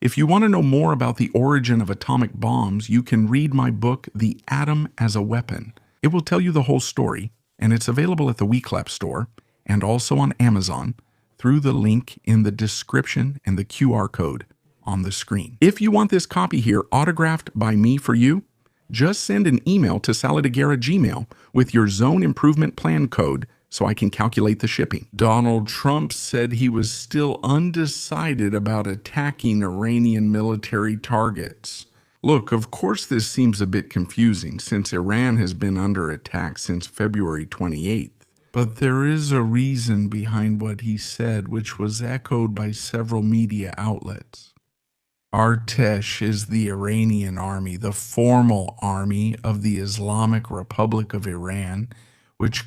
If you want to know more about the origin of atomic bombs, you can read my book, The Atom as a Weapon. It will tell you the whole story, and it's available at the WeClap store and also on Amazon through the link in the description and the QR code on the screen. If you want this copy here autographed by me for you, just send an email to Gmail with your Zone Improvement Plan code so I can calculate the shipping. Donald Trump said he was still undecided about attacking Iranian military targets. Look, of course this seems a bit confusing since Iran has been under attack since February 28th. But there is a reason behind what he said, which was echoed by several media outlets. Artesh is the Iranian army, the formal army of the Islamic Republic of Iran, which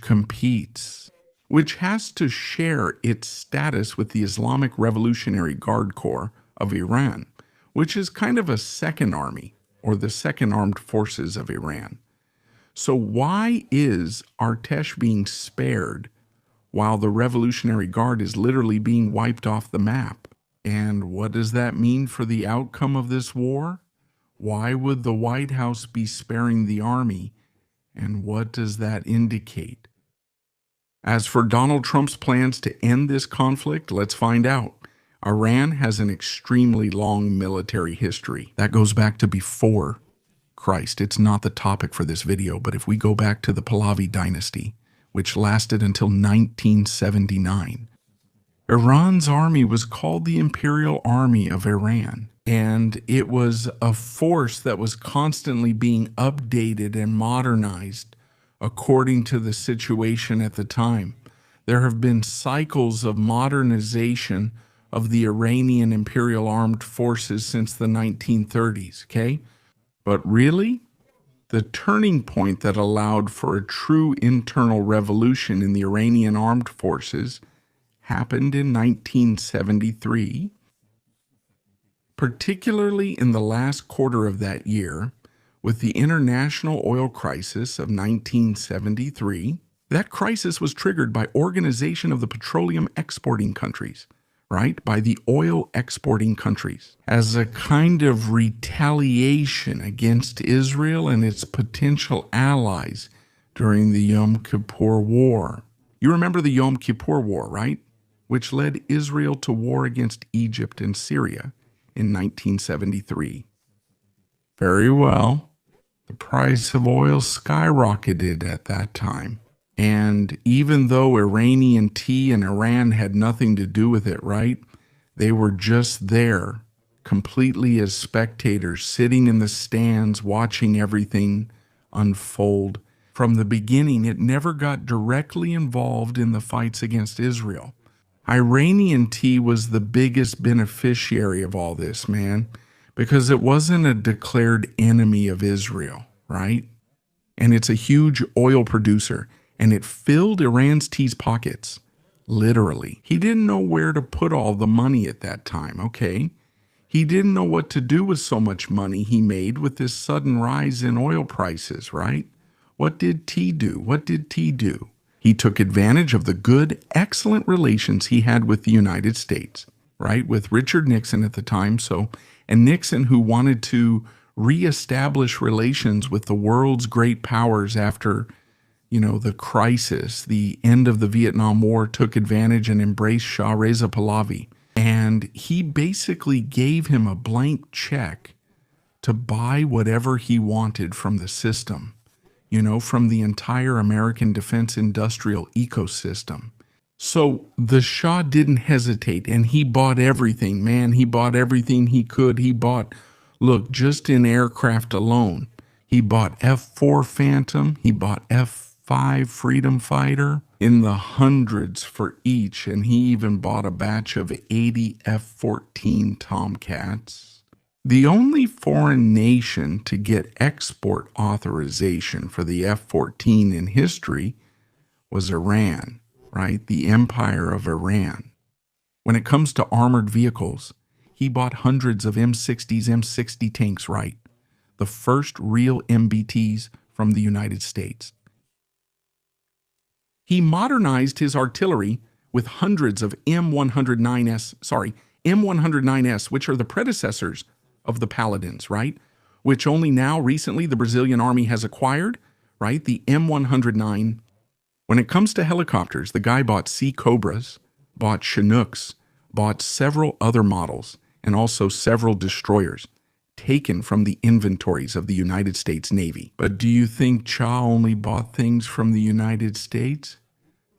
has to share its status with the Islamic Revolutionary Guard Corps of Iran, which is kind of a second army, or the second armed forces of Iran. So why is Artesh being spared while the Revolutionary Guard is literally being wiped off the map? And what does that mean for the outcome of this war? Why would the White House be sparing the army? And what does that indicate? As for Donald Trump's plans to end this conflict, let's find out. Iran has an extremely long military history. That goes back to before Christ. It's not the topic for this video, but if we go back to the Pahlavi dynasty, which lasted until 1979, Iran's army was called the Imperial Army of Iran, and it was a force that was constantly being updated and modernized according to the situation at the time. There have been cycles of modernization of the Iranian Imperial Armed Forces since the 1930s, okay? But really, the turning point that allowed for a true internal revolution in the Iranian armed forces happened in 1973, particularly in the last quarter of that year, with the international oil crisis of 1973. That crisis was triggered by Organization of the Petroleum Exporting Countries, right? By the oil exporting countries, as a kind of retaliation against Israel and its potential allies during the Yom Kippur War. You remember the Yom Kippur War, right? Which led Israel to war against Egypt and Syria in 1973. Very well. The price of oil skyrocketed at that time. And even though Iranian tea and Iran had nothing to do with it, right? They were just there, completely as spectators, sitting in the stands, watching everything unfold. From the beginning, it never got directly involved in the fights against Israel. Iranian tea was the biggest beneficiary of all this, man, because it wasn't a declared enemy of Israel, right? And it's a huge oil producer, and it filled Iran's tea's pockets, literally. He didn't know where to put all the money at that time, okay? He didn't know what to do with so much money he made with this sudden rise in oil prices, right? What did tea do? What did tea do? He took advantage of the good, excellent relations he had with the United States, right? With Richard Nixon at the time, and Nixon, who wanted to reestablish relations with the world's great powers after, the crisis, the end of the Vietnam War, took advantage and embraced Shah Reza Pahlavi. And he basically gave him a blank check to buy whatever he wanted from the system, from the entire American defense industrial ecosystem. So the Shah didn't hesitate, and he bought everything, man. He bought everything he could. Look, just in aircraft alone, he bought F-4 Phantom, he bought F-5 Freedom Fighter in the hundreds for each, and he even bought a batch of 80 F-14 Tomcats. The only foreign nation to get export authorization for the F-14 in history was Iran, right? The Empire of Iran. When it comes to armored vehicles, he bought hundreds of M60s, M60 tanks, right? The first real MBTs from the United States. He modernized his artillery with hundreds of M109S, which are the predecessors of the Paladins, right? Which only now recently the Brazilian army has acquired, right? The M109. When it comes to helicopters, the guy bought Sea Cobras, bought Chinooks, bought several other models, and also several destroyers taken from the inventories of the United States Navy. But do you think Shah only bought things from the United States?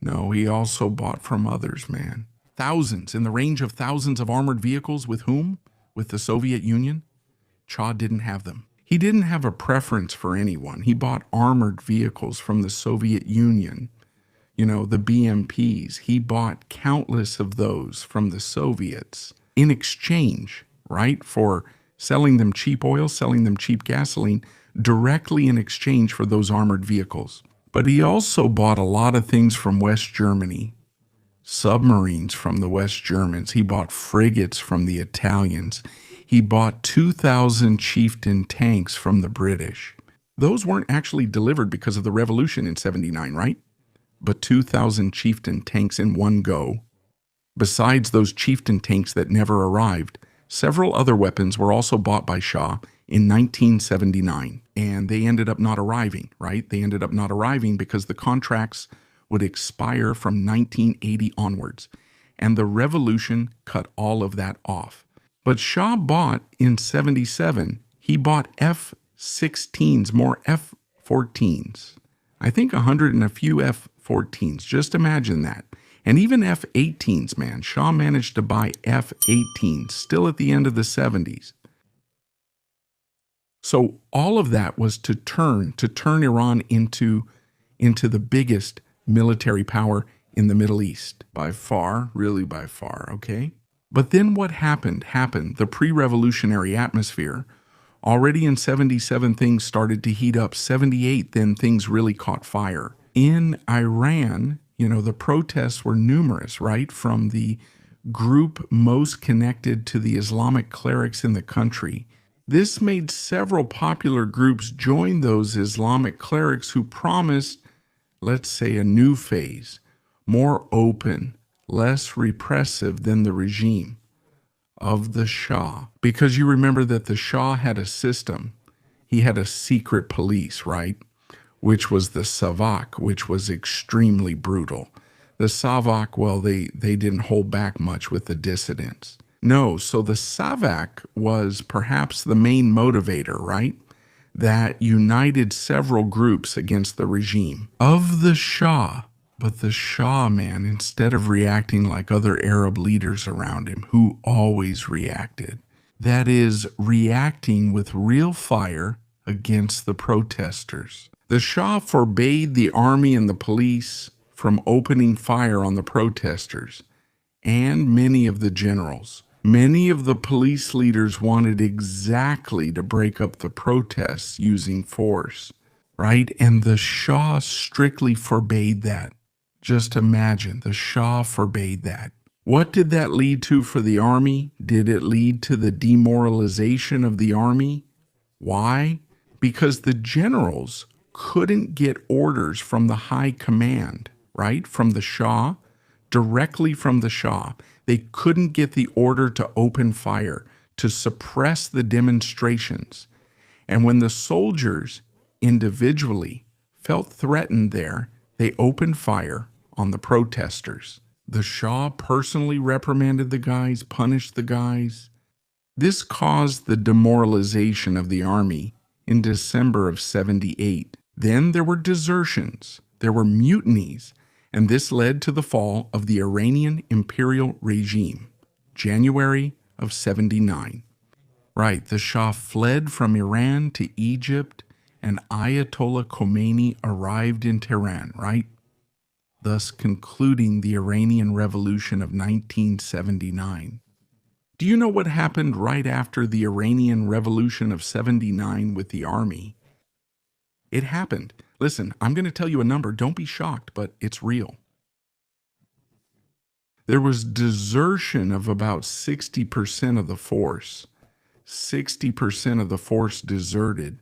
No, he also bought from others, man. Thousands, in the range of thousands of armored vehicles with whom? With the Soviet Union? Shah didn't have them. He didn't have a preference for anyone. He bought armored vehicles from the Soviet Union. You know, the BMPs. He bought countless of those from the Soviets in exchange, right, for selling them cheap oil, selling them cheap gasoline, directly in exchange for those armored vehicles. But he also bought a lot of things from West Germany, submarines from the West Germans. He bought frigates from the Italians. He bought 2,000 Chieftain tanks from the British. Those weren't actually delivered because of the revolution in '79, right? But 2,000 Chieftain tanks in one go. Besides those Chieftain tanks that never arrived, several other weapons were also bought by Shah in 1979, and they ended up not arriving, right? They ended up not arriving because the contracts would expire from 1980 onwards, and the revolution cut all of that off. But Shah bought in '77, he bought F-16s, more F-14s. I think 100 and a few F-14s, just imagine that. And even F-18s, man. Shah managed to buy F-18s, still at the end of the '70s. So all of that was to turn Iran into the biggest military power in the Middle East. By far, really by far, okay? But then what happened? The pre-revolutionary atmosphere. Already in '77, things started to heat up. '78, then things really caught fire. In Iran, you know, the protests were numerous, right? From the group most connected to the Islamic clerics in the country. This made several popular groups join those Islamic clerics who promised, let's say, a new phase, more open, less repressive than the regime of the Shah. Because you remember that the Shah had a system. He had a secret police, right? Which was the Savak, which was extremely brutal. The Savak, well, they didn't hold back much with the dissidents. No, so the Savak was perhaps the main motivator, right? That united several groups against the regime of the Shah. But the Shah, man, instead of reacting like other Arab leaders around him, who always reacted, that is, reacting with real fire against the protesters. The Shah forbade the army and the police from opening fire on the protesters and many of the generals. Many of the police leaders wanted exactly to break up the protests using force, right? And the Shah strictly forbade that. Just imagine, the Shah forbade that. What did that lead to for the army? Did it lead to the demoralization of the army? Why? Because the generals couldn't get orders from the high command, right? From the Shah, directly from the Shah. They couldn't get the order to open fire, to suppress the demonstrations. And when the soldiers individually felt threatened there, they opened fire on the protesters. The Shah personally reprimanded the guys, punished the guys. This caused the demoralization of the army in December of '78. Then there were desertions, there were mutinies, and this led to the fall of the Iranian imperial regime, January of '79. Right, the Shah fled from Iran to Egypt, and Ayatollah Khomeini arrived in Tehran, right? Thus concluding the Iranian Revolution of 1979. Do you know what happened right after the Iranian Revolution of '79 with the army? It happened. Listen, I'm going to tell you a number. Don't be shocked, but it's real. There was desertion of about 60% of the force. 60% of the force deserted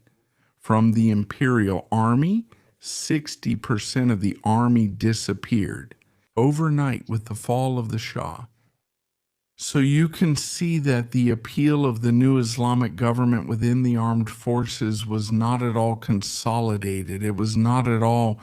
from the imperial army. 60% of the army disappeared overnight with the fall of the Shah. So you can see that the appeal of the new Islamic government within the armed forces was not at all consolidated. It was not at all,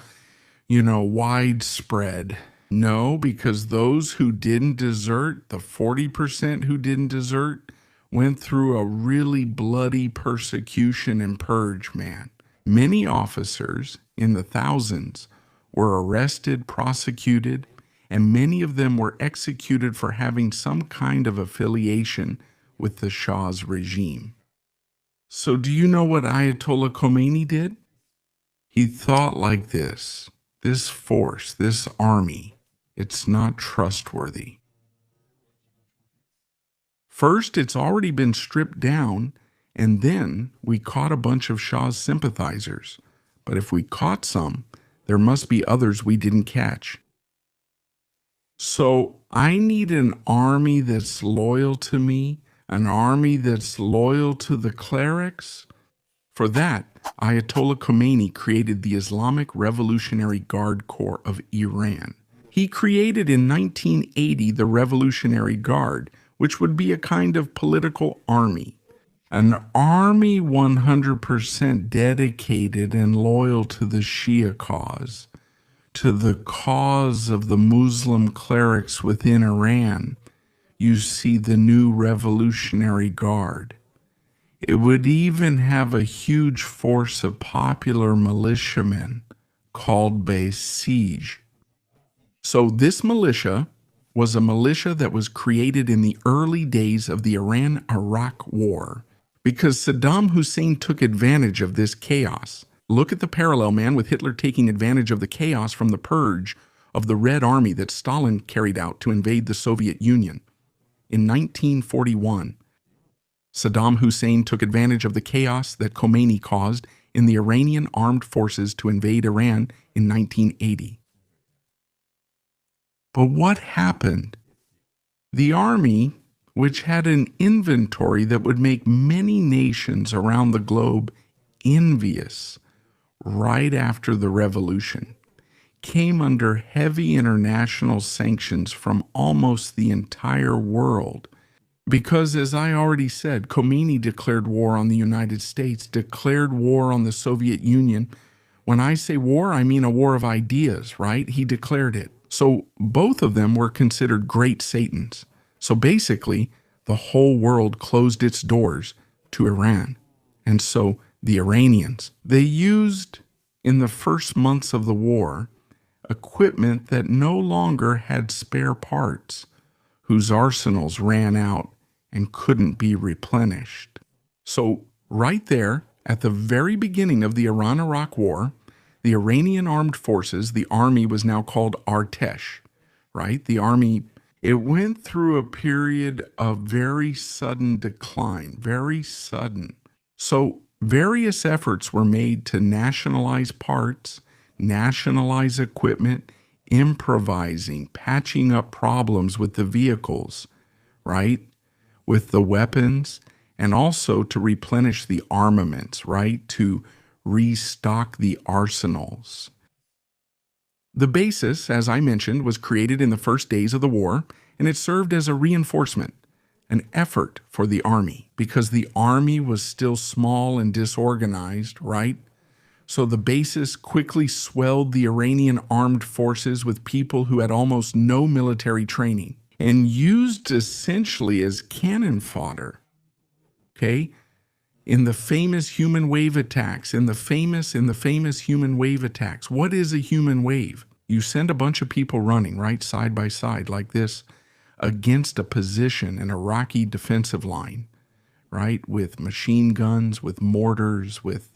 widespread. No, because those who didn't desert, the 40% who didn't desert, went through a really bloody persecution and purge, man. Many officers, in the thousands, were arrested, prosecuted, and many of them were executed for having some kind of affiliation with the Shah's regime. So do you know what Ayatollah Khomeini did? He thought like this force, this army, it's not trustworthy. First, it's already been stripped down, and then we caught a bunch of Shah's sympathizers. But if we caught some, there must be others we didn't catch. So I need an army that's loyal to me, an army that's loyal to the clerics. For that, Ayatollah Khomeini created the Islamic Revolutionary Guard Corps of Iran. He created in 1980 the Revolutionary Guard, which would be a kind of political army. An army 100% dedicated and loyal to the Shia cause, to the cause of the Muslim clerics within Iran. You see the new Revolutionary Guard. It would even have a huge force of popular militiamen called Basij. So this militia was a militia that was created in the early days of the Iran-Iraq War because Saddam Hussein took advantage of this chaos. Look at the parallel, man, with Hitler taking advantage of the chaos from the purge of the Red Army that Stalin carried out to invade the Soviet Union. In 1941, Saddam Hussein took advantage of the chaos that Khomeini caused in the Iranian armed forces to invade Iran in 1980. But what happened? The army, which had an inventory that would make many nations around the globe envious right after the revolution, came under heavy international sanctions from almost the entire world. Because, as I already said, Khomeini declared war on the United States, declared war on the Soviet Union. When I say war, I mean a war of ideas, right? He declared it. So both of them were considered great Satans. So basically, the whole world closed its doors to Iran. And so the Iranians, they used, in the first months of the war, equipment that no longer had spare parts, whose arsenals ran out and couldn't be replenished. So right there, at the very beginning of the Iran-Iraq War, the Iranian armed forces, the army was now called Artesh, right? The army, it went through a period of very sudden decline, very sudden. So various efforts were made to nationalize parts, nationalize equipment, improvising, patching up problems with the vehicles, right? With the weapons, and also to replenish the armaments, right? To restock the arsenals. The basis, as I mentioned, was created in the first days of the war, and it served as a reinforcement, an effort for the army, because the army was still small and disorganized, right? So the basis quickly swelled the Iranian armed forces with people who had almost no military training and used essentially as cannon fodder, okay? In the famous human wave attacks, in the famous human wave attacks. What is a human wave? You send a bunch of people running, right, side by side like this against a position, an Iraqi defensive line, right, with machine guns, with mortars, with,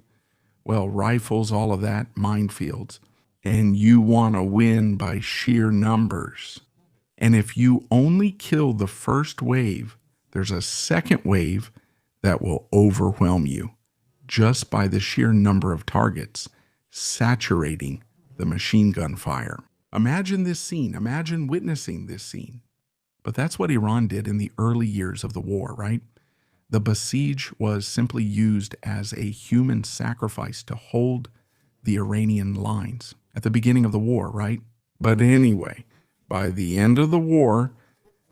well, rifles, all of that, minefields. And you want to win by sheer numbers. And if you only kill the first wave, there's a second wave that will overwhelm you just by the sheer number of targets saturating the machine gun fire. Imagine this scene. Imagine witnessing this scene. But that's what Iran did in the early years of the war, right? The Basij was simply used as a human sacrifice to hold the Iranian lines at the beginning of the war, right? But anyway, by the end of the war,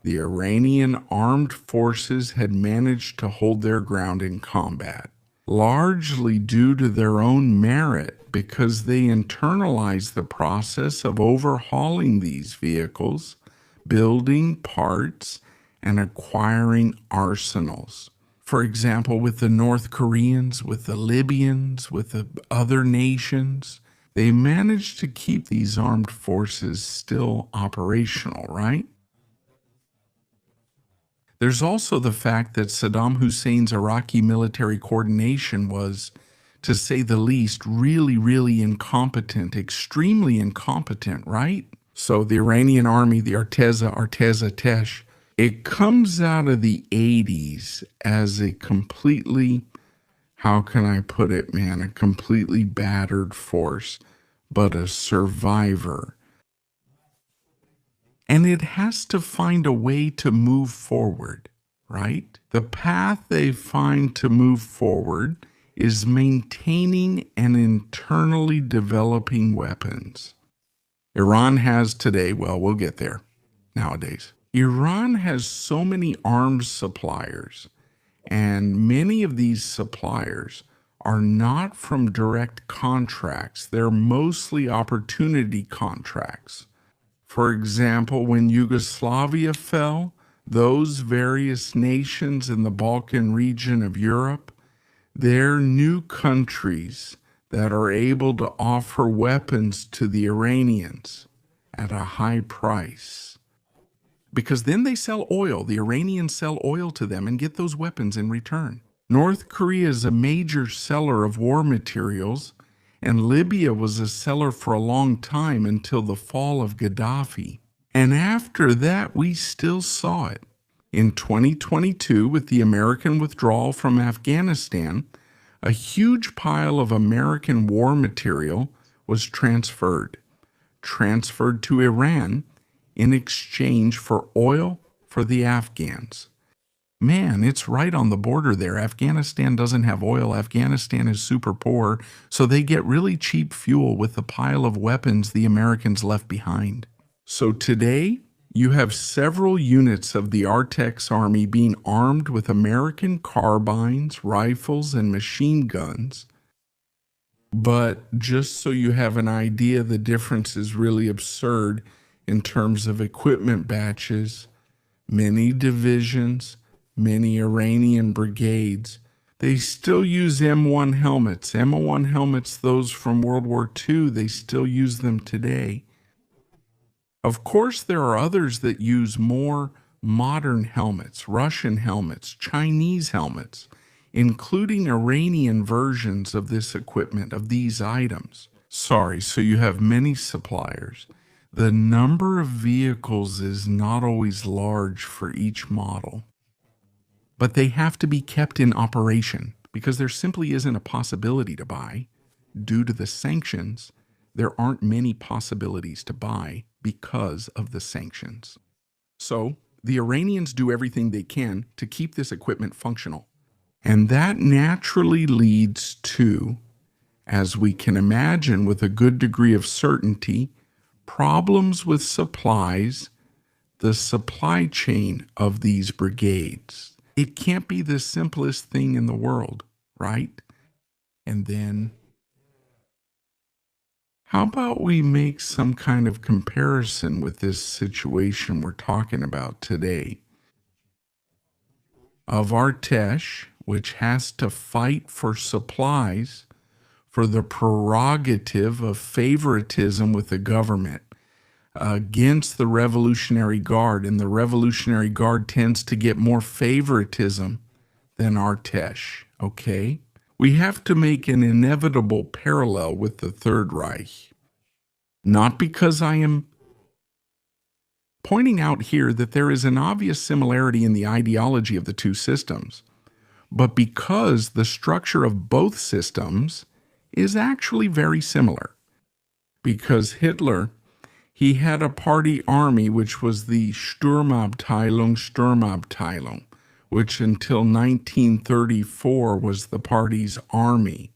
The Iranian armed forces had managed to hold their ground in combat, largely due to their own merit because they internalized the process of overhauling these vehicles, building parts, and acquiring arsenals. For example, with the North Koreans, with the Libyans, with the other nations, they managed to keep these armed forces still operational, right? There's also the fact that Saddam Hussein's Iraqi military coordination was, to say the least, really, really incompetent, extremely incompetent, right? So the Iranian army, the Arteza Tesh, it comes out of the 80s as a completely, how can I put it, man, a completely battered force, but a survivor. And it has to find a way to move forward, right? The path they find to move forward is maintaining and internally developing weapons. Iran has today, well, we'll get there nowadays. Iran has so many arms suppliers, and many of these suppliers are not from direct contracts. They're mostly opportunity contracts. For example, when Yugoslavia fell, those various nations in the Balkan region of Europe, they're new countries that are able to offer weapons to the Iranians at a high price. Because then they sell oil. The Iranians sell oil to them and get those weapons in return. North Korea is a major seller of war materials, and Libya was a seller for a long time until the fall of Gaddafi. And after that, we still saw it. In 2022, with the American withdrawal from Afghanistan, a huge pile of American war material was transferred to Iran in exchange for oil for the Afghans. Man, it's right on the border there. Afghanistan doesn't have oil. Afghanistan is super poor, so they get really cheap fuel with the pile of weapons the Americans left behind. So today, you have several units of the Artex Army being armed with American carbines, rifles, and machine guns. But just so you have an idea, the difference is really absurd in terms of equipment batches, many divisions, many Iranian brigades. They still use M1 helmets. M1 helmets, those from World War II, they still use them today. Of course, there are others that use more modern helmets, Russian helmets, Chinese helmets, including Iranian versions of this equipment, of these items. Sorry, so you have many suppliers. The number of vehicles is not always large for each model, but they have to be kept in operation because there simply isn't a possibility to buy. Due to the sanctions, there aren't many possibilities to buy because of the sanctions. So the Iranians do everything they can to keep this equipment functional. And that naturally leads to, as we can imagine with a good degree of certainty, problems with supplies, the supply chain of these brigades. It can't be the simplest thing in the world, right? And then, how about we make some kind of comparison with this situation we're talking about today? Of Artesh, which has to fight for supplies for the prerogative of favoritism with the government against the Revolutionary Guard, and the Revolutionary Guard tends to get more favoritism than Artesh, okay? We have to make an inevitable parallel with the Third Reich. Not because I am pointing out here that there is an obvious similarity in the ideology of the two systems, but because the structure of both systems is actually very similar. Because Hitler, he had a party army which was the Sturmabteilung, which until 1934 was the party's army.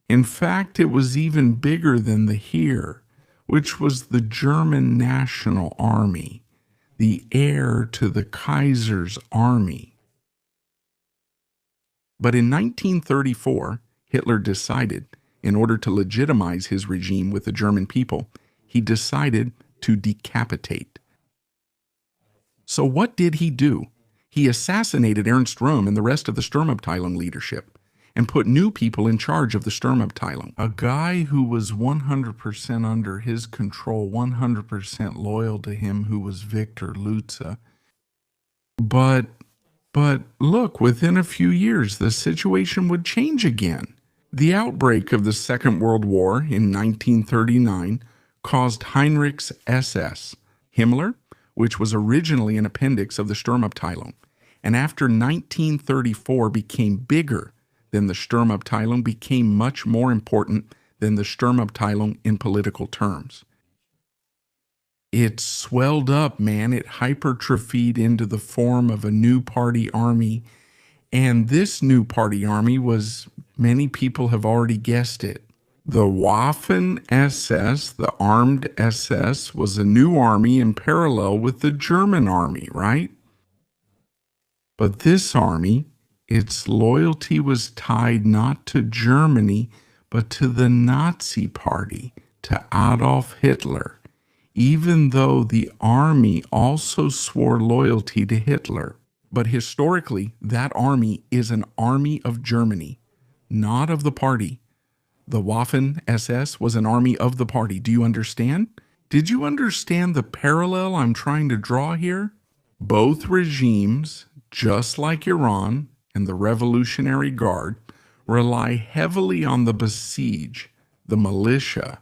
In fact, it was even bigger than the Heer, which was the German National Army. the heir to the Kaiser's army. But in 1934, Hitler decided, in order to legitimize his regime with the German people, he decided to decapitate. So what did he do? He assassinated Ernst Röhm and the rest of the Sturmabteilung leadership and put new people in charge of the Sturmabteilung. A guy who was 100% under his control, 100% loyal to him, who was Victor Lutze. But look, within a few years, the situation would change again. The outbreak of the Second World War in 1939 caused Heinrich's SS, Himmler, which was originally an appendix of the Sturmabteilung, and after 1934 became bigger than the Sturmabteilung, became much more important than the Sturmabteilung in political terms. It swelled up, man. It hypertrophied into the form of a new party army. And this new party army was, many people have already guessed it, the Waffen SS, the armed SS, was a new army in parallel with the German army, right? But this army, its loyalty was tied not to Germany, but to the Nazi Party, to Adolf Hitler, even though the army also swore loyalty to Hitler. But historically, that army is an army of Germany, not of the party. The Waffen SS was an army of the party. Do you understand? Did you understand the parallel I'm trying to draw here? Both regimes, just like Iran and the Revolutionary Guard, rely heavily on the besiege, the militia.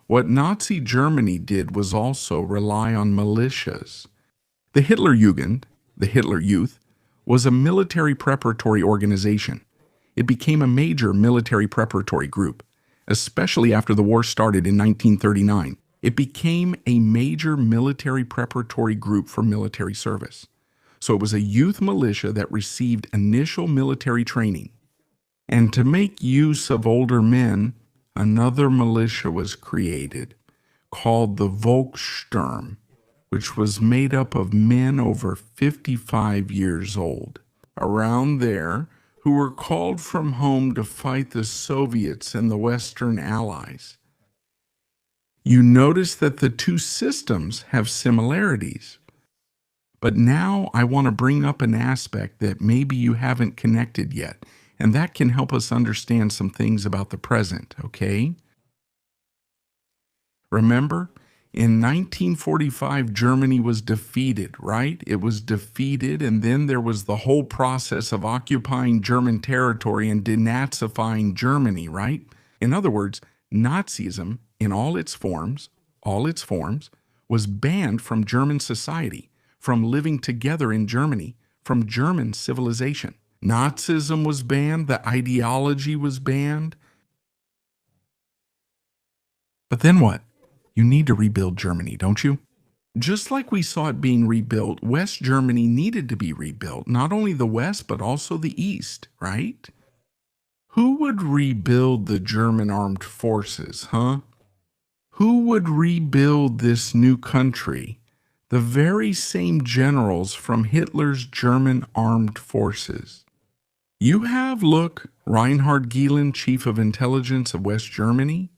What Nazi Germany did was also rely on militias. The Hitlerjugend, the Hitler Youth, was a military preparatory organization. It became a major military preparatory group, especially after the war started in 1939. It became a major military preparatory group for military service. So it was a youth militia that received initial military training. And to make use of older men, another militia was created called the Volkssturm, which was made up of men over 55 years old, around there, who were called from home to fight the Soviets and the Western Allies. You notice that the two systems have similarities. But now I want to bring up an aspect that maybe you haven't connected yet, and that can help us understand some things about the present, okay? Remember, in 1945, Germany was defeated, right? It was defeated, and then there was the whole process of occupying German territory and denazifying Germany, right? In other words, Nazism, in all its forms, was banned from German society, from living together in Germany, from German civilization. Nazism was banned, the ideology was banned. But then what? You need to rebuild Germany, don't you? Just like we saw it being rebuilt, West Germany needed to be rebuilt, not only the West, but also the East, right? Who would rebuild the German armed forces, huh? Who would rebuild this new country? The very same generals from Hitler's German armed forces. You have, look, Reinhard Gehlen, Chief of Intelligence of West Germany.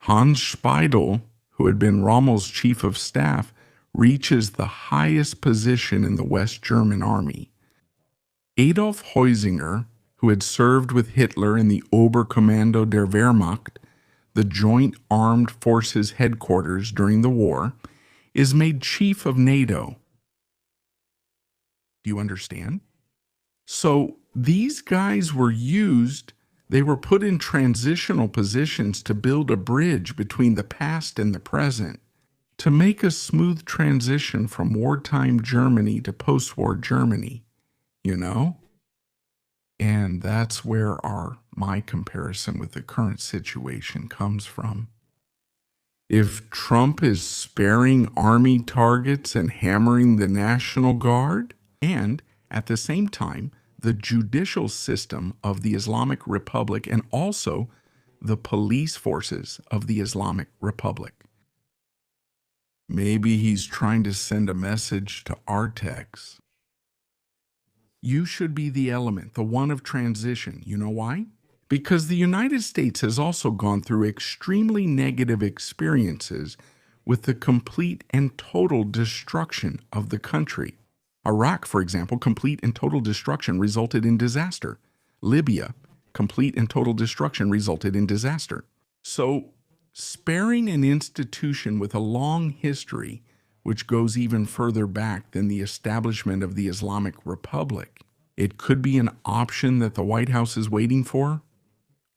Hans Speidel, who had been Rommel's chief of staff, reaches the highest position in the West German army. Adolf Heusinger, who had served with Hitler in the Oberkommando der Wehrmacht, the Joint Armed Forces headquarters during the war, is made chief of NATO. Do you understand? So these guys were used. They were put in transitional positions to build a bridge between the past and the present, to make a smooth transition from wartime Germany to post-war Germany, you know? And that's where my comparison with the current situation comes from. If Trump is sparing army targets and hammering the National Guard, and at the same time, the judicial system of the Islamic Republic and also the police forces of the Islamic Republic. Maybe he's trying to send a message to Artex. You should be the element, the one of transition. You know why? Because the United States has also gone through extremely negative experiences with the complete and total destruction of the country. Iraq, for example, complete and total destruction resulted in disaster. Libya, complete and total destruction resulted in disaster. So, sparing an institution with a long history, which goes even further back than the establishment of the Islamic Republic, it could be an option that the White House is waiting for,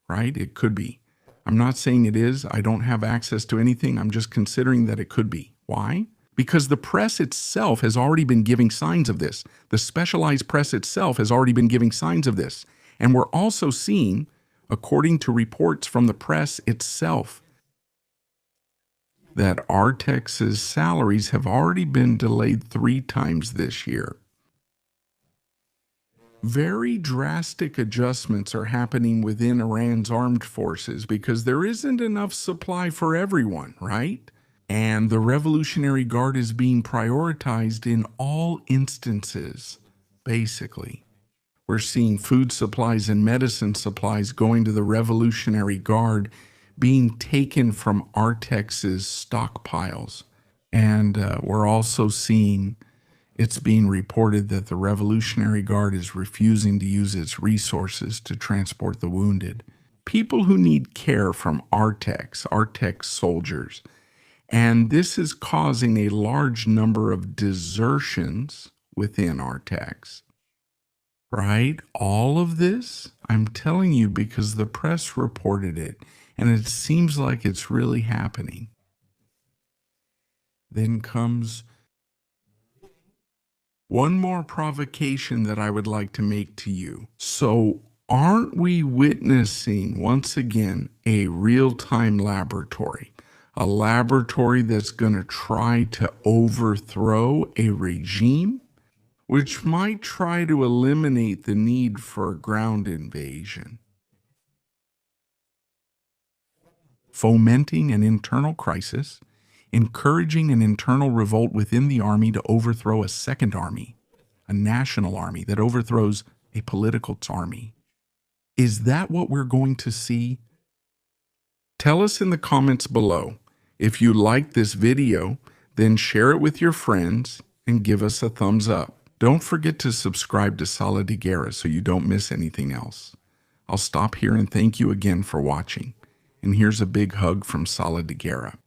right? It could be. I'm not saying it is. I don't have access to anything. I'm just considering that it could be. Why? Because the press itself has already been giving signs of this. The specialized press itself has already been giving signs of this. And we're also seeing, according to reports from the press itself, that Artex's salaries have already been delayed 3 times this year. Very drastic adjustments are happening within Iran's armed forces because there isn't enough supply for everyone, right? And the Revolutionary Guard is being prioritized in all instances, basically. We're seeing food supplies and medicine supplies going to the Revolutionary Guard being taken from Artex's stockpiles. And we're also seeing it's being reported that the Revolutionary Guard is refusing to use its resources to transport the wounded. People who need care from Artex soldiers. And this is causing a large number of desertions within Artex. Right? All of this, I'm telling you, because the press reported it, and it seems like it's really happening. Then comes one more provocation that I would like to make to you. So, aren't we witnessing, once again, a real-time laboratory? A laboratory that's going to try to overthrow a regime, which might try to eliminate the need for a ground invasion. Fomenting an internal crisis, encouraging an internal revolt within the army to overthrow a second army, a national army that overthrows a political army. Is that what we're going to see? Tell us in the comments below. If you liked this video, then share it with your friends and give us a thumbs up. Don't forget to subscribe to Sala de Guerra so you don't miss anything else. I'll stop here and thank you again for watching. And here's a big hug from Sala de Guerra.